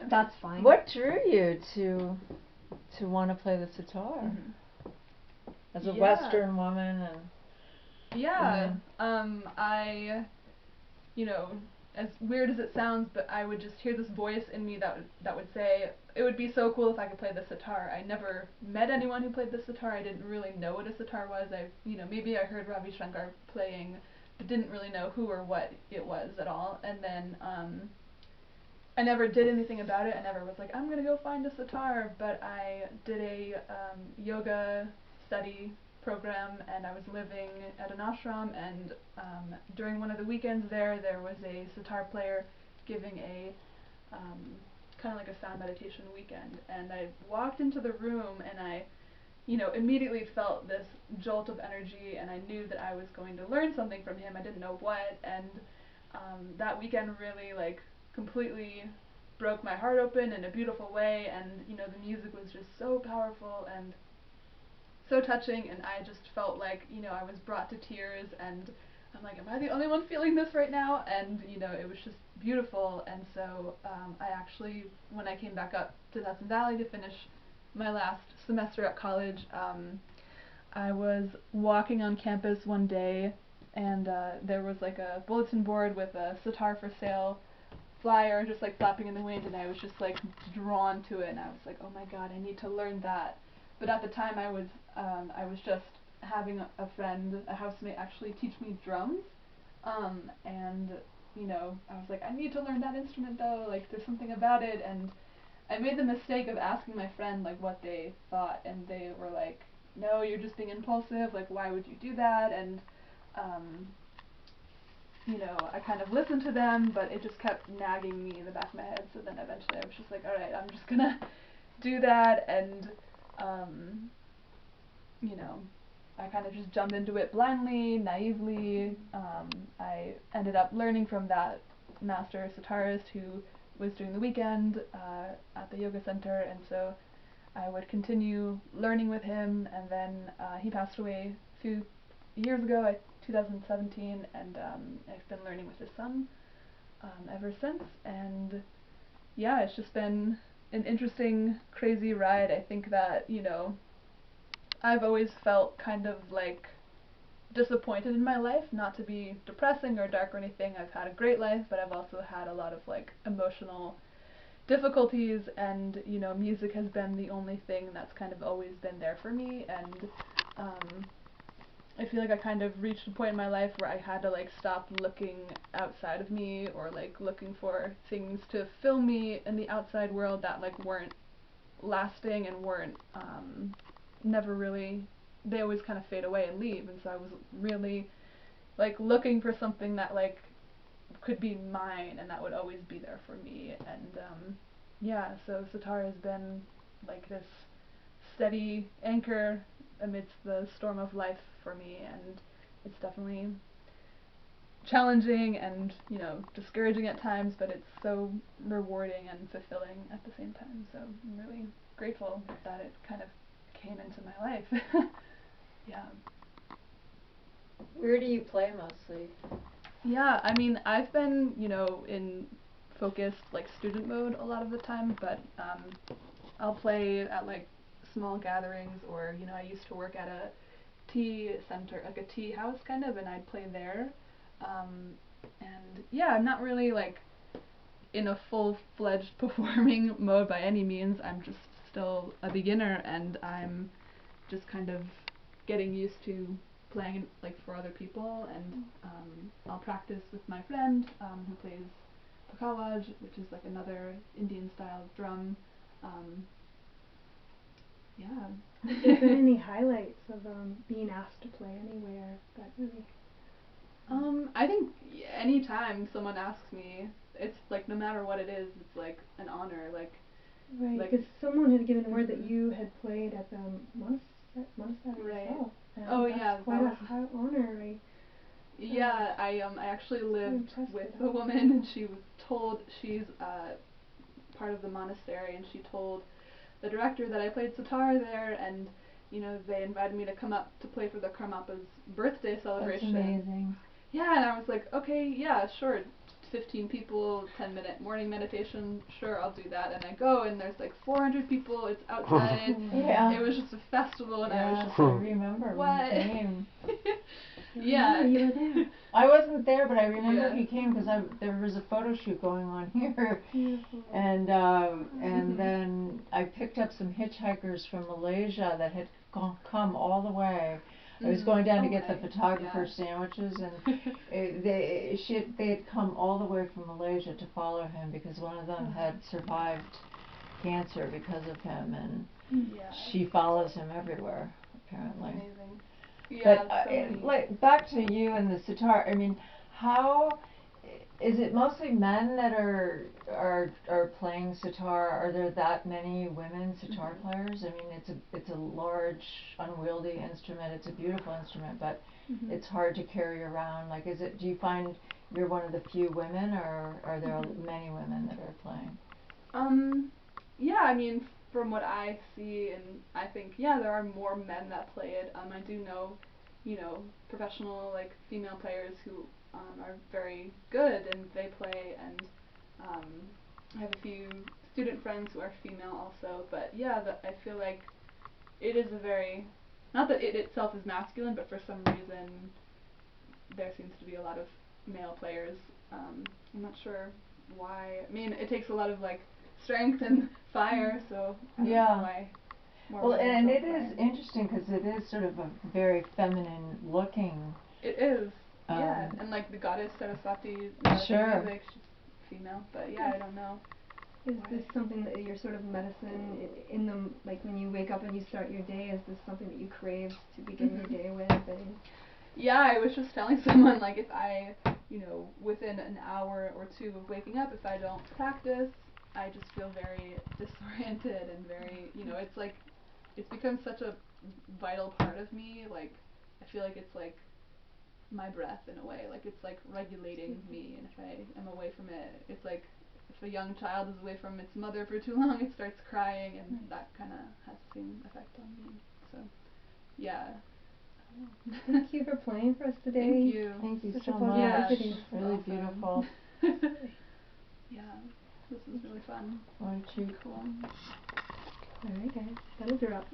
That's fine. What drew you to want to play the sitar? As a Western woman and I, you know, as weird as it sounds, but I would just hear this voice in me that would say, it would be so cool if I could play the sitar. I never met anyone who played the sitar. I didn't really know what a sitar was. Maybe I heard Ravi Shankar playing, but didn't really know who or what it was at all. And then I never did anything about it. I never was like, I'm gonna go find a sitar, but I did a yoga study program, and I was living at an ashram, and during one of the weekends there was a sitar player giving a kind of like a sound meditation weekend, and I walked into the room and I immediately felt this jolt of energy, and I knew that I was going to learn something from him. I didn't know what, and that weekend really completely broke my heart open in a beautiful way, and the music was just so powerful and so touching, and I just felt like I was brought to tears, and I'm like, am I the only one feeling this right now? And it was just beautiful. And so I actually, when I came back up to Hudson Valley to finish my last semester at college, I was walking on campus one day, and there was like a bulletin board with a sitar for sale flyer just flapping in the wind, and I was just drawn to it, and I was like, oh my god, I need to learn that. But at the time I was just having a friend, a housemate, actually teach me drums, and I was like, I need to learn that instrument though, there's something about it. And I made the mistake of asking my friend what they thought, and they were like, no, you're just being impulsive, why would you do that? And I kind of listened to them, but it just kept nagging me in the back of my head. So then eventually I was just like, alright, I'm just gonna do that. And I kind of just jumped into it blindly, naively. I ended up learning from that master sitarist who was doing the weekend at the yoga center, and so I would continue learning with him, and then he passed away a few years ago, 2017, and I've been learning with his son ever since. And yeah, it's just been an interesting, crazy ride. I think that I've always felt kind of disappointed in my life, not to be depressing or dark or anything. I've had a great life, but I've also had a lot of emotional difficulties, and music has been the only thing that's kind of always been there for me. And I feel like I kind of reached a point in my life where I had to stop looking outside of me, or looking for things to fill me in the outside world that weren't lasting and weren't never really, they always kind of fade away and leave. And so I was really looking for something that could be mine and that would always be there for me. And yeah, so sitar has been this steady anchor amidst the storm of life for me, and it's definitely challenging and discouraging at times, but it's so rewarding and fulfilling at the same time. So I'm really grateful that it kind of came into my life. Yeah. Where do you play mostly? Yeah, I mean, I've been, in focused, student mode a lot of the time, but I'll play at, small gatherings, or, I used to work at a tea center, a tea house, kind of, and I'd play there. And, yeah, I'm not really, in a full-fledged performing mode by any means. I'm just still a beginner, and I'm just kind of getting used to playing for other people. And I'll practice with my friend who plays pakawaj, which is another Indian style drum. Yeah. Have there been any highlights of being asked to play anywhere that really? I think any time someone asks me, it's no matter what it is, it's an honor. Right, because someone had given word that you had played at the monastery right. as well. Oh that's yeah, quite a high honor, right? Yeah, I actually lived with a woman, and she was told, she's part of the monastery, and she told the director that I played sitar there, and they invited me to come up to play for the Karmapa's birthday celebration. That's amazing. Yeah, and I was like, okay, yeah, sure, 15 people, 10-minute morning meditation, sure, I'll do that. And I go, and there's like 400 people, it's outside. Yeah. It was just a festival, and I was just I like, remember what? when he came. Yeah. You were there. I wasn't there, but I remember Yeah. he came because there was a photo shoot going on here. Beautiful. And then I picked up some hitchhikers from Malaysia that had come all the way. I was going down to get the photographer sandwiches, and they had come all the way from Malaysia to follow him because one of them had survived cancer because of him, and she follows him everywhere apparently. Amazing. Yeah, But like back to you and the sitar. I mean, how is it mostly men that are playing sitar? Are there that many women sitar players? I mean, it's a large, unwieldy instrument. It's a beautiful instrument, but it's hard to carry around. Like, do you find you're one of the few women, or are there many women that are playing? Yeah, I mean, from what I see, and I think, there are more men that play it. I do know, professional, like, female players who are very good, and they play, and I have a few student friends who are female also, but I feel like it is a very, not that it itself is masculine, but for some reason there seems to be a lot of male players. I'm not sure why. I mean, it takes a lot of, like, strength and fire, so I don't know why more well, and it play. is interesting because it is sort of a very feminine looking. It is, and like the goddess Saraswati, sure. music, she's female, but I don't know. Is this something that your sort of medicine in the, like when you wake up and you start your day, is this something that you crave to begin your day with? Yeah, I was just telling someone, like, if I, within an hour or two of waking up, if I don't practice, I just feel very disoriented and very, it's like, it's become such a vital part of me. Like, I feel like it's like my breath in a way. Like, it's like regulating me, and if I am away from it, it's like if a young child is away from its mother for too long, it starts crying, and that kind of has the same effect on me. So, yeah. Thank you for playing for us today. Thank you. Thank you Such so a pleasure much. visiting. Really awesome. beautiful. This was really fun. Aren't you? Cool. Alright guys, that'll drop.